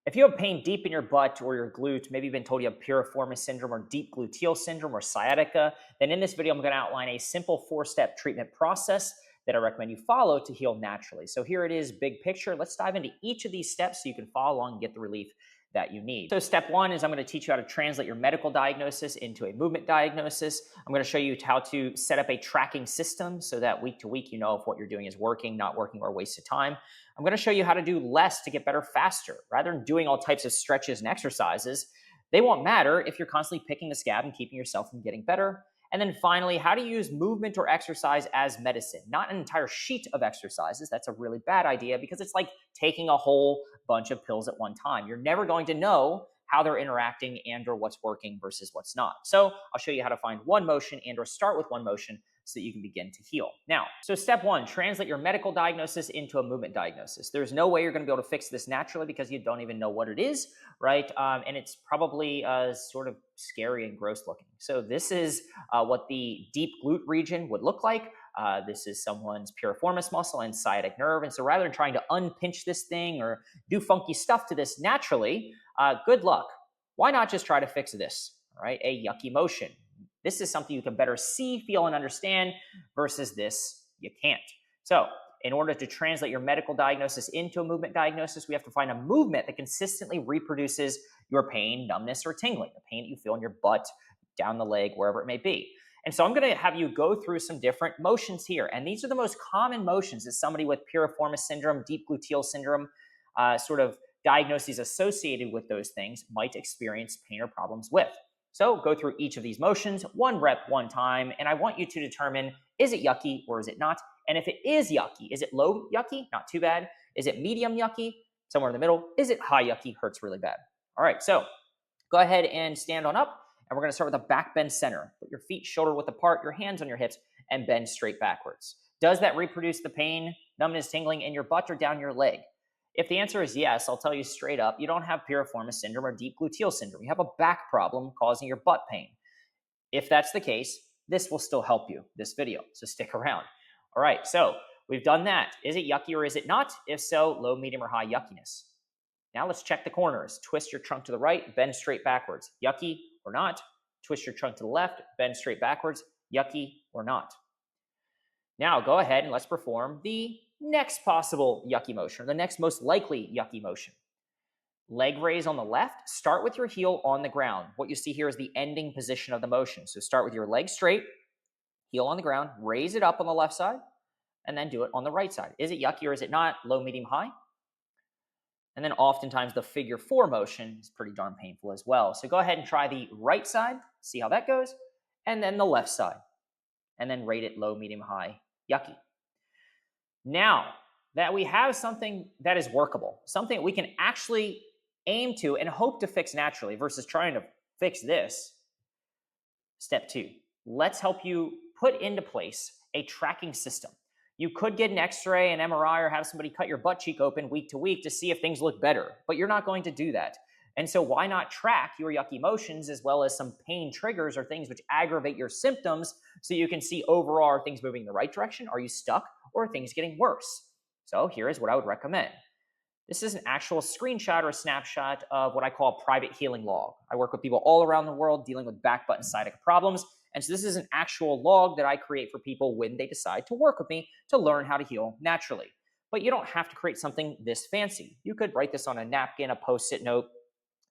If you have pain deep in your butt or your glute, maybe you've been told you have Piriformis Syndrome or Deep Gluteal Syndrome or sciatica, then in this video, I'm going to outline a simple 4-step treatment process that I recommend you follow to heal naturally. So here it is, big picture. Let's dive into each of these steps so you can follow along and get the relief that you need. So step one is I'm going to teach you how to translate your medical diagnosis into a movement diagnosis. I'm going to show you how to set up a tracking system so that week to week you know if what you're doing is working, not working, or a waste of time. I'm going to show you how to do less to get better faster. Rather than doing all types of stretches and exercises, they won't matter if you're constantly picking the scab and keeping yourself from getting better. And then finally, how to use movement or exercise as medicine, not an entire sheet of exercises. That's a really bad idea because it's like taking a whole bunch of pills at one time. You're never going to know how they're interacting and or what's working versus what's not. So I'll show you how to find one motion and or start with one motion so that you can begin to heal. Now, so step one, translate your medical diagnosis into a movement diagnosis. There's no way you're going to be able to fix this naturally because you don't even know what it is, right? And it's probably sort of scary and gross looking. So this is what the deep glute region would look like. This is someone's piriformis muscle and sciatic nerve. And so rather than trying to unpinch this thing or do funky stuff to this naturally, good luck. Why not just try to fix this, all right? A yucky motion. This is something you can better see, feel, and understand versus this, you can't. So in order to translate your medical diagnosis into a movement diagnosis, we have to find a movement that consistently reproduces your pain, numbness, or tingling, the pain that you feel in your butt, down the leg, wherever it may be. And so I'm going to have you go through some different motions here. And these are the most common motions that somebody with Piriformis Syndrome, Deep Gluteal Syndrome, sort of diagnoses associated with those things might experience pain or problems with. So go through each of these motions, one rep, one time, and I want you to determine, is it yucky or is it not? And if it is yucky, is it low yucky? Not too bad. Is it medium yucky? Somewhere in the middle. Is it high yucky? Hurts really bad. All right, so go ahead and stand on up, and we're going to start with a back bend center. Put your feet shoulder width apart, your hands on your hips, and bend straight backwards. Does that reproduce the pain, numbness, tingling in your butt or down your leg? If the answer is yes, I'll tell you straight up, you don't have Piriformis Syndrome or Deep Gluteal Syndrome. You have a back problem causing your butt pain. If that's the case, this will still help you, this video, so stick around. All right, so we've done that. Is it yucky or is it not? If so, low, medium, or high yuckiness. Now let's check the corners. Twist your trunk to the right, bend straight backwards. Yucky or not? Twist your trunk to the left, bend straight backwards. Yucky or not? Now go ahead and let's perform the next possible yucky motion, or the next most likely yucky motion. Leg raise on the left. Start with your heel on the ground. What you see here is the ending position of the motion. So start with your leg straight, heel on the ground, raise it up on the left side, and then do it on the right side. Is it yucky or is it not? Low, medium, high? And then oftentimes the figure 4 motion is pretty darn painful as well. So go ahead and try the right side, see how that goes, and then the left side. And then rate it low, medium, high, yucky. Now that we have something that is workable, something we can actually aim to and hope to fix naturally versus trying to fix this, step 2, let's help you put into place a tracking system. You could get an x-ray, an MRI, or have somebody cut your butt cheek open week to week to see if things look better, but you're not going to do that. And so why not track your yucky motions as well as some pain triggers or things which aggravate your symptoms so you can see overall, are things moving in the right direction? Are you stuck? Or are things getting worse? So here is what I would recommend. This is an actual screenshot or a snapshot of what I call a private healing log. I work with people all around the world dealing with back, butt, and sciatica problems. And so this is an actual log that I create for people when they decide to work with me to learn how to heal naturally. But you don't have to create something this fancy. You could write this on a napkin, a post-it note,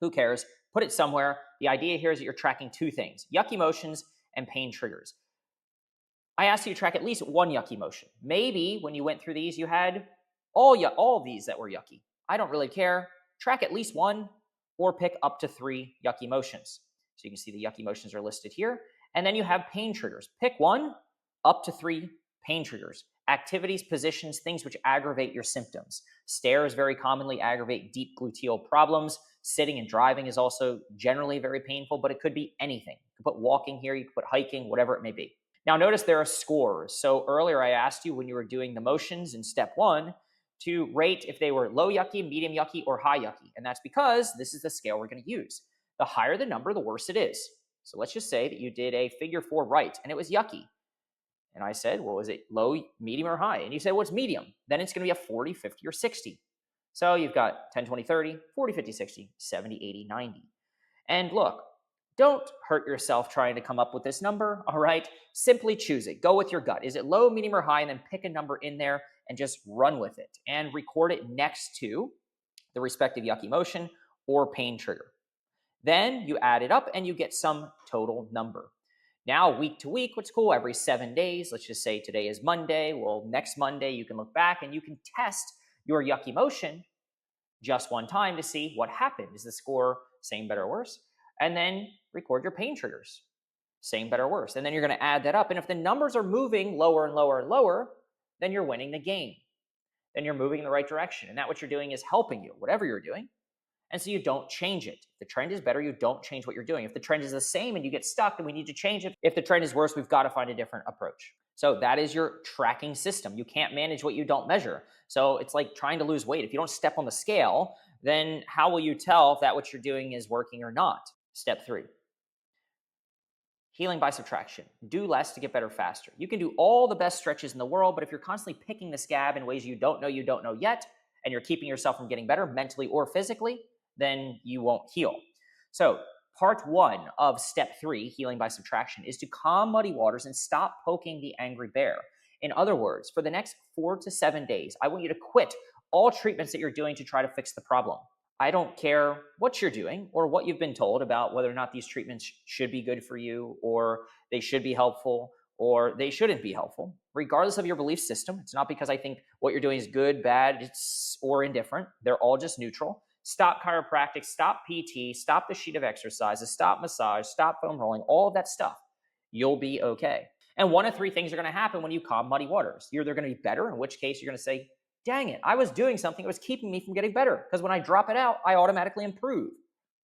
who cares? Put it somewhere. The idea here is that you're tracking 2 things, yucky motions and pain triggers. I asked you to track at least one yucky motion. Maybe when you went through these, you had all of these that were yucky. I don't really care. Track at least one or pick up to 3 yucky motions. So you can see the yucky motions are listed here. And then you have pain triggers. Pick 1 up to 3 pain triggers. Activities, positions, things which aggravate your symptoms. Stairs very commonly aggravate deep gluteal problems. Sitting and driving is also generally very painful, but it could be anything. You could put walking here, you could put hiking, whatever it may be. Now notice there are scores. So earlier I asked you when you were doing the motions in step 1 to rate if they were low yucky, medium yucky, or high yucky. And that's because this is the scale we're going to use. The higher the number, the worse it is. So let's just say that you did a figure 4 right and it was yucky. And I said, well, is it low, medium, or high? And you said, well, it's medium. Then it's going to be a 40, 50, or 60. So you've got 10, 20, 30, 40, 50, 60, 70, 80, 90. And look, don't hurt yourself trying to come up with this number, all right? Simply choose it. Go with your gut. Is it low, medium, or high? And then pick a number in there and just run with it and record it next to the respective yucky motion or pain trigger. Then you add it up and you get some total number. Now, week to week, what's cool, every 7 days, let's just say today is Monday. Well, next Monday, you can look back and you can test your yucky motion just one time to see what happened. Is the score same, better, or worse? And then record your pain triggers. Same, better, or worse. And then you're going to add that up. And if the numbers are moving lower and lower and lower, then you're winning the game. Then you're moving in the right direction. And that what you're doing is helping you, whatever you're doing. And so you don't change it. If the trend is better, you don't change what you're doing. If the trend is the same and you get stuck, then we need to change it. If the trend is worse, we've got to find a different approach. So that is your tracking system. You can't manage what you don't measure. So it's like trying to lose weight. If you don't step on the scale, then how will you tell if that what you're doing is working or not? Step 3. Healing by subtraction. Do less to get better faster. You can do all the best stretches in the world, but if you're constantly picking the scab in ways you don't know yet, and you're keeping yourself from getting better mentally or physically, then you won't heal. So part 1 of step 3, healing by subtraction, is to calm muddy waters and stop poking the angry bear. In other words, for the next 4 to 7 days, I want you to quit all treatments that you're doing to try to fix the problem. I don't care what you're doing or what you've been told about whether or not these treatments should be good for you or they should be helpful or they shouldn't be helpful. Regardless of your belief system, it's not because I think what you're doing is good, bad, or indifferent. They're all just neutral. Stop chiropractic, stop PT, stop the sheet of exercises, stop massage, stop foam rolling, all of that stuff. You'll be okay. And one of 3 things are going to happen when you calm muddy waters. You're either going to be better, in which case you're going to say, dang it, I was doing something that was keeping me from getting better because when I drop it out, I automatically improve.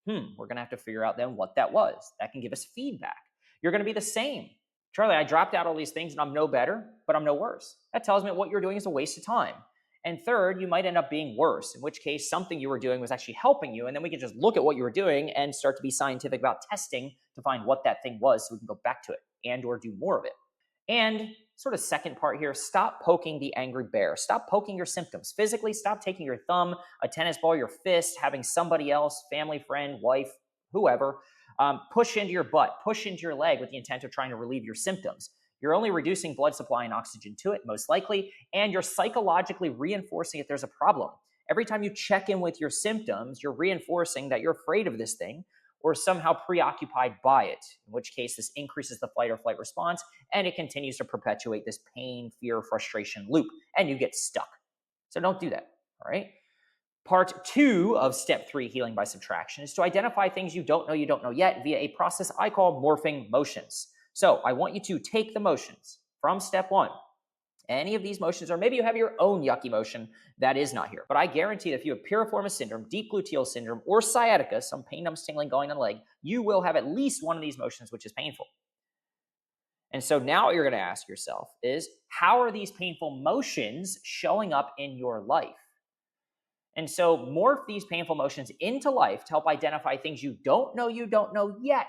We're going to have to figure out then what that was. That can give us feedback. You're going to be the same. Charlie, I dropped out all these things and I'm no better, but I'm no worse. That tells me what you're doing is a waste of time. And third, you might end up being worse, in which case something you were doing was actually helping you. And then we can just look at what you were doing and start to be scientific about testing to find what that thing was so we can go back to it and or do more of it. And sort of second part here, stop poking the angry bear. Stop poking your symptoms. Physically, stop taking your thumb, a tennis ball, your fist, having somebody else, family, friend, wife, whoever, push into your butt, push into your leg with the intent of trying to relieve your symptoms. You're only reducing blood supply and oxygen to it, most likely, and you're psychologically reinforcing that there's a problem. Every time you check in with your symptoms, you're reinforcing that you're afraid of this thing or somehow preoccupied by it, in which case this increases the fight or flight response, and it continues to perpetuate this pain, fear, frustration loop, and you get stuck. So don't do that, all right? Part 2 of step 3, healing by subtraction, is to identify things you don't know yet via a process I call morphing motions. So I want you to take the motions from step 1. Any of these motions, or maybe you have your own yucky motion that is not here. But I guarantee that if you have Piriformis Syndrome, Deep Gluteal Syndrome, or sciatica, some pain, numbness, tingling going on the leg, you will have at least one of these motions which is painful. And so now what you're going to ask yourself is, how are these painful motions showing up in your life? And so morph these painful motions into life to help identify things you don't know yet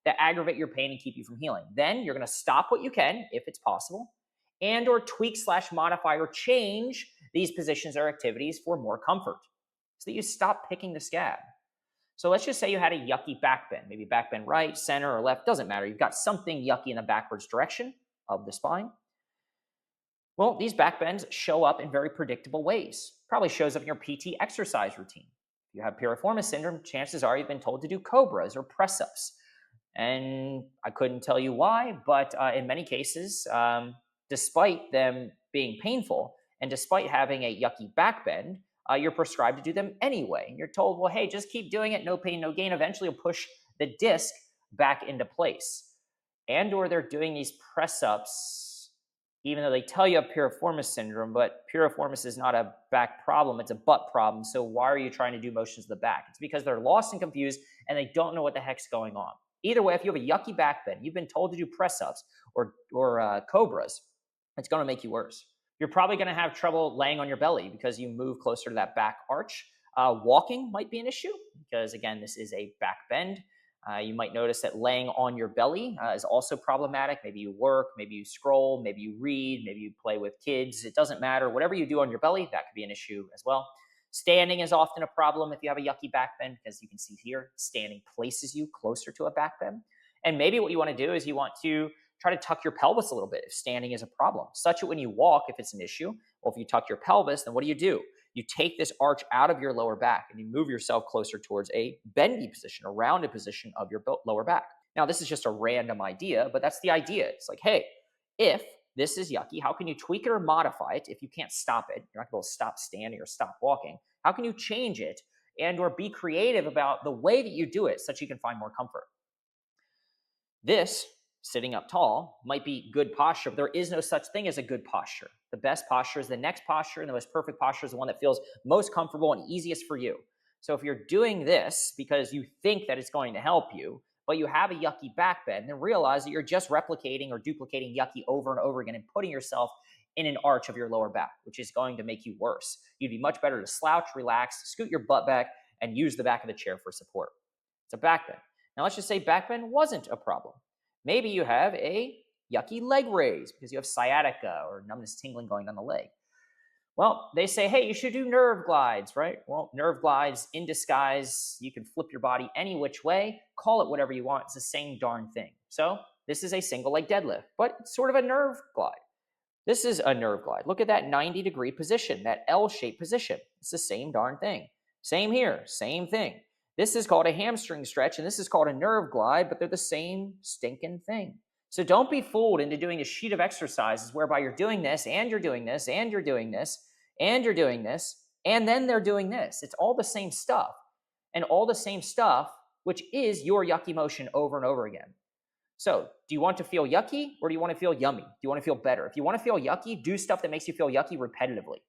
that aggravate your pain and keep you from healing. Then you're going to stop what you can, if it's possible, and or tweak / modify or change these positions or activities for more comfort so that you stop picking the scab. So let's just say you had a yucky back bend, maybe back bend right, center, or left, doesn't matter. You've got something yucky in the backwards direction of the spine. Well, these back bends show up in very predictable ways. Probably shows up in your PT exercise routine. If you have Piriformis Syndrome, chances are you've been told to do cobras or press-ups. And I couldn't tell you why, but in many cases, despite them being painful and despite having a yucky back bend, you're prescribed to do them anyway. And you're told, well, hey, just keep doing it, no pain, no gain. Eventually you'll push the disc back into place. And or they're doing these press-ups even though they tell you have Piriformis Syndrome, but Piriformis is not a back problem, it's a butt problem. So why are you trying to do motions of the back? It's because they're lost and confused and they don't know what the heck's going on. Either way, if you have a yucky back bend, you've been told to do press-ups or cobras, it's going to make you worse. You're probably going to have trouble laying on your belly because you move closer to that back arch. Walking might be an issue because, again, this is a back bend. You might notice that laying on your belly is also problematic. Maybe you work, maybe you scroll, maybe you read, maybe you play with kids. It doesn't matter. Whatever you do on your belly, that could be an issue as well. Standing is often a problem if you have a yucky back bend, because you can see here, standing places you closer to a back bend. And maybe what you want to do is you want to try to tuck your pelvis a little bit if standing is a problem. Such that when you walk, if it's an issue, or if you tuck your pelvis, then what do? You take this arch out of your lower back and you move yourself closer towards a bendy position, a rounded position of your lower back. Now, this is just a random idea, but that's the idea. It's like, hey, if this is yucky, how can you tweak it or modify it if you can't stop it? You're not going to stop standing or stop walking. How can you change it and or be creative about the way that you do it so that you can find more comfort? This, sitting up tall, might be good posture, but there is no such thing as a good posture. The best posture is the next posture, and the most perfect posture is the one that feels most comfortable and easiest for you. So if you're doing this because you think that it's going to help you, but you have a yucky back bend, then realize that you're just replicating or duplicating yucky over and over again and putting yourself in an arch of your lower back, which is going to make you worse. You'd be much better to slouch, relax, scoot your butt back, and use the back of the chair for support. It's a back bend. Now let's just say back bend wasn't a problem. Maybe you have a yucky leg raise because you have sciatica or numbness, tingling going down the leg. Well, they say, hey, you should do nerve glides, right? Well, nerve glides in disguise, you can flip your body any which way, call it whatever you want. It's the same darn thing. So this is a single leg deadlift, but it's sort of a nerve glide. This is a nerve glide. Look at that 90-degree position, that L-shaped position. It's the same darn thing. Same here, same thing. This is called a hamstring stretch, and this is called a nerve glide, but they're the same stinking thing. So don't be fooled into doing a sheet of exercises whereby you're doing this, and you're doing this, and you're doing this, and you're doing this, and then they're doing this. It's all the same stuff, and all the same stuff, which is your yucky motion over and over again. So do you want to feel yucky, or do you want to feel yummy? Do you want to feel better? If you want to feel yucky, do stuff that makes you feel yucky repetitively,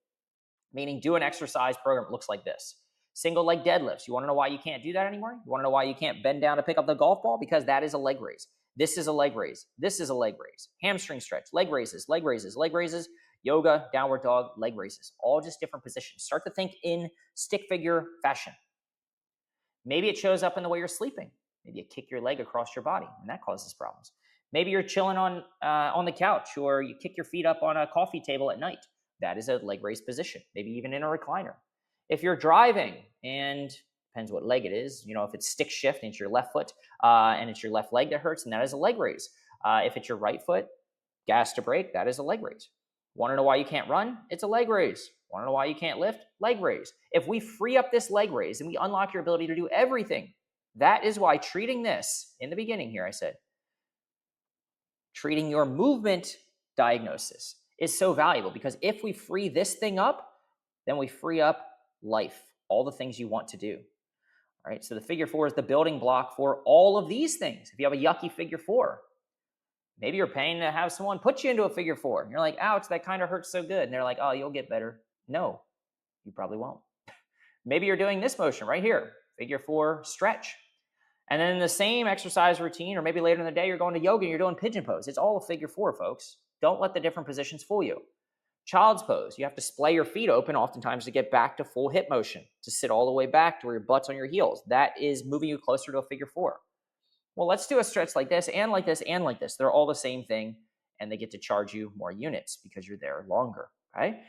meaning do an exercise program that looks like this. Single leg deadlifts. You want to know why you can't do that anymore? You want to know why you can't bend down to pick up the golf ball? Because that is a leg raise. This is a leg raise. This is a leg raise. Hamstring stretch, leg raises, leg raises, leg raises, yoga, downward dog, leg raises. All just different positions. Start to think in stick figure fashion. Maybe it shows up in the way you're sleeping. Maybe you kick your leg across your body, and that causes problems. Maybe you're chilling on the couch, or you kick your feet up on a coffee table at night. That is a leg raise position, maybe even in a recliner. If you're driving, and depends what leg it is, if it's stick shift and it's your left foot and it's your left leg that hurts, then that is a leg raise. If it's your right foot, gas to brake, that is a leg raise. Want to know why you can't run? It's a leg raise. Want to know why you can't lift? Leg raise. If we free up this leg raise and we unlock your ability to do everything, that is why treating this, in the beginning here I said, treating your movement diagnosis is so valuable, because if we free this thing up, then we free up life, all the things you want to do. All right, so the figure four is the building block for all of these things. If you have a yucky figure four, maybe you're paying to have someone put you into a figure four, and you're like, ouch, that kind of hurts so good. And they're like, oh, you'll get better. No, you probably won't. Maybe you're doing this motion right here, figure four stretch. And then in the same exercise routine, or maybe later in the day, you're going to yoga and you're doing pigeon pose. It's all a figure four, folks. Don't let the different positions fool you. Child's pose, you have to splay your feet open oftentimes to get back to full hip motion, to sit all the way back to where your butt's on your heels. That is moving you closer to a figure four. Well, let's do a stretch like this and like this and like this. They're all the same thing, and they get to charge you more units because you're there longer, okay?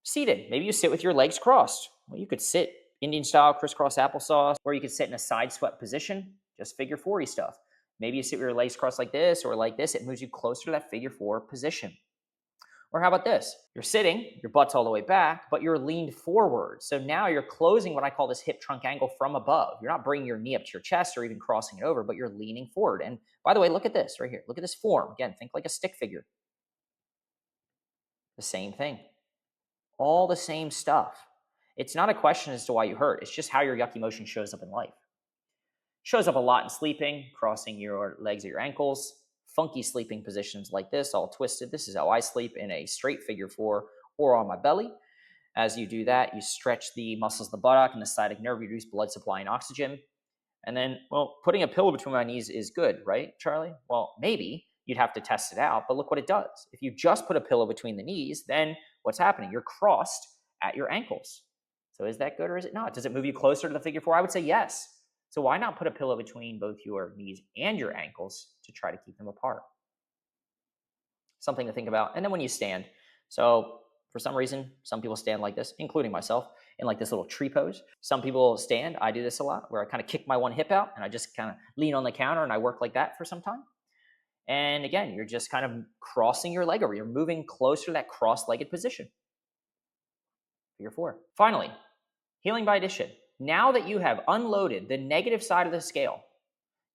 Seated, maybe you sit with your legs crossed. Well, you could sit Indian style, crisscross applesauce, or you could sit in a side swept position, just figure four-y stuff. Maybe you sit with your legs crossed like this or like this. It moves you closer to that figure four position. Or how about this? You're sitting, your butt's all the way back, but you're leaned forward. So now you're closing what I call this hip trunk angle from above. You're not bringing your knee up to your chest or even crossing it over, but you're leaning forward. And by the way, look at this right here. Look at this form. Again, think like a stick figure. The same thing. All the same stuff. It's not a question as to why you hurt. It's just how your yucky motion shows up in life. Shows up a lot in sleeping, crossing your legs at your ankles, funky sleeping positions like this, all twisted. This is how I sleep, in a straight figure four or on my belly. As you do that, you stretch the muscles of the buttock and the sciatic nerve, you reduce blood supply and oxygen. And then, well, putting a pillow between my knees is good, right, Charlie? Well, maybe you'd have to test it out, but look what it does. If you just put a pillow between the knees, then what's happening? You're crossed at your ankles. So is that good or is it not? Does it move you closer to the figure four? I would say yes. So why not put a pillow between both your knees and your ankles to try to keep them apart? Something to think about. And then when you stand, so for some reason, some people stand like this, including myself. in like this little tree pose. Some people stand. I do this a lot where I kind of kick my one hip out and I just kind of lean on the counter and I work like that for some time. And again, you're just kind of crossing your leg over. You're moving closer to that cross-legged position. Figure 4. Finally, healing by addition. Now that you have unloaded the negative side of the scale,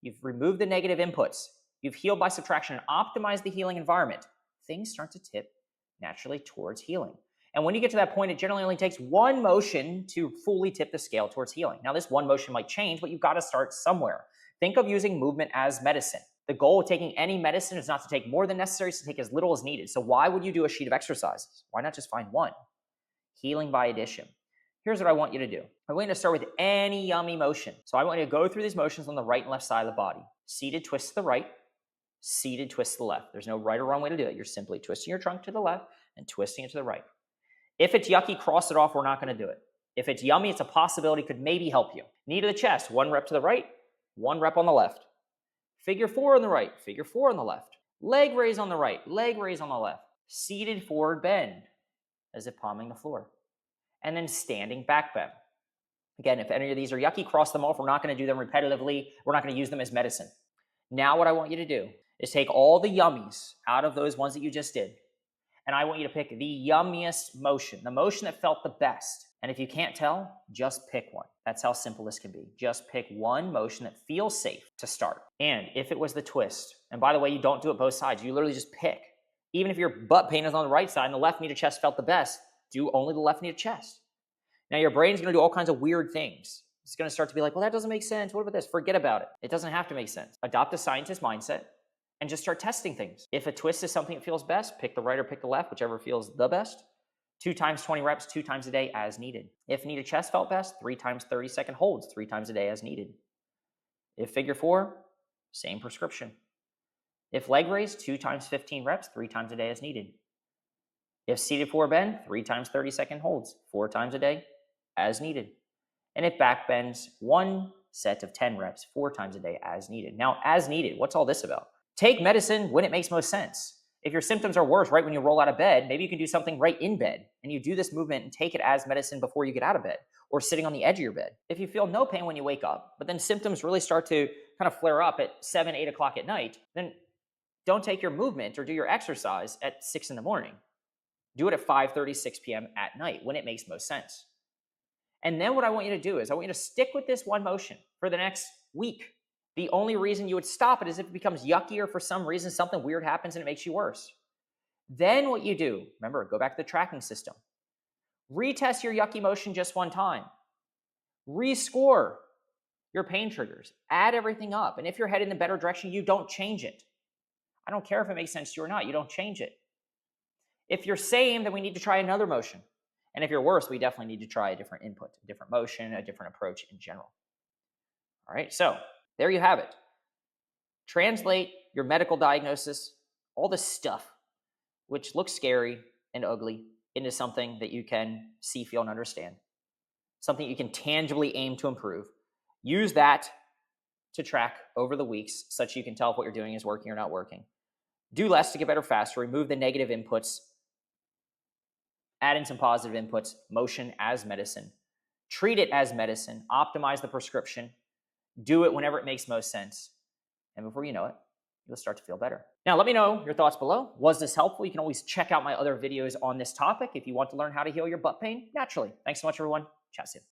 you've removed the negative inputs, you've healed by subtraction and optimized the healing environment, things start to tip naturally towards healing. And when you get to that point, it generally only takes one motion to fully tip the scale towards healing. Now, this one motion might change, but you've got to start somewhere. Think of using movement as medicine. The goal of taking any medicine is not to take more than necessary, it's to take as little as needed. So why would you do a sheet of exercises? Why not just find one? Healing by addition. Here's what I want you to do. I want you to start with any yummy motion. So I want you to go through these motions on the right and left side of the body. Seated twist to the right, seated twist to the left. There's no right or wrong way to do it. You're simply twisting your trunk to the left and twisting it to the right. If it's yucky, cross it off. We're not going to do it. If it's yummy, it's a possibility, could maybe help you. Knee to the chest, 1 rep to the right, 1 rep on the left. Figure 4 on the right, figure 4 on the left. Leg raise on the right, leg raise on the left. Seated forward bend, as if palming the floor. And then standing back bend. Again, if any of these are yucky, cross them off. We're not going to do them repetitively. We're not going to use them as medicine. Now what I want you to do is take all the yummies out of those ones that you just did. And I want you to pick the yummiest motion, the motion that felt the best. And if you can't tell, just pick one. That's how simple this can be. Just pick one motion that feels safe to start. And if it was the twist, and by the way, you don't do it both sides. You literally just pick. Even if your butt pain is on the right side and the left knee to chest felt the best, do only the left knee to chest. Now your brain's going to do all kinds of weird things. It's going to start to be like, well, that doesn't make sense. What about this? Forget about it. It doesn't have to make sense. Adopt a scientist mindset and just start testing things. If a twist is something that feels best, pick the right or pick the left, whichever feels the best. 2 times 20 reps, 2 times a day as needed. If knee to chest felt best, 3 times 30-second holds, 3 times a day as needed. If figure 4, same prescription. If leg raise, 2 times 15 reps, 3 times a day as needed. If seated forward bend, 3 times 30-second holds, 4 times a day as needed. And if back bends, 1 set of 10 reps, 4 times a day as needed. Now, as needed, what's all this about? Take medicine when it makes most sense. If your symptoms are worse right when you roll out of bed, maybe you can do something right in bed and you do this movement and take it as medicine before you get out of bed or sitting on the edge of your bed. If you feel no pain when you wake up, but then symptoms really start to kind of flare up at 7, 8 o'clock at night, then don't take your movement or do your exercise at 6 in the morning. Do it at 5:30, 6 p.m. at night when it makes most sense. And then what I want you to do is I want you to stick with this one motion for the next week. The only reason you would stop it is if it becomes yucky or for some reason something weird happens and it makes you worse. Then what you do, remember, go back to the tracking system. Retest your yucky motion just one time. Rescore your pain triggers. Add everything up. And if you're headed in a better direction, you don't change it. I don't care if it makes sense to you or not. You don't change it. If you're same, then we need to try another motion. And if you're worse, we definitely need to try a different input, a different motion, a different approach in general. All right, so there you have it. Translate your medical diagnosis, all this stuff, which looks scary and ugly, into something that you can see, feel, and understand. Something you can tangibly aim to improve. Use that to track over the weeks such you can tell if what you're doing is working or not working. Do less to get better faster. Remove the negative inputs. Add in some positive inputs. Motion as medicine. Treat it as medicine. Optimize the prescription. Do it whenever it makes most sense. And before you know it, you'll start to feel better. Now, let me know your thoughts below. Was this helpful? You can always check out my other videos on this topic if you want to learn how to heal your butt pain naturally. Thanks so much, everyone. Chat soon.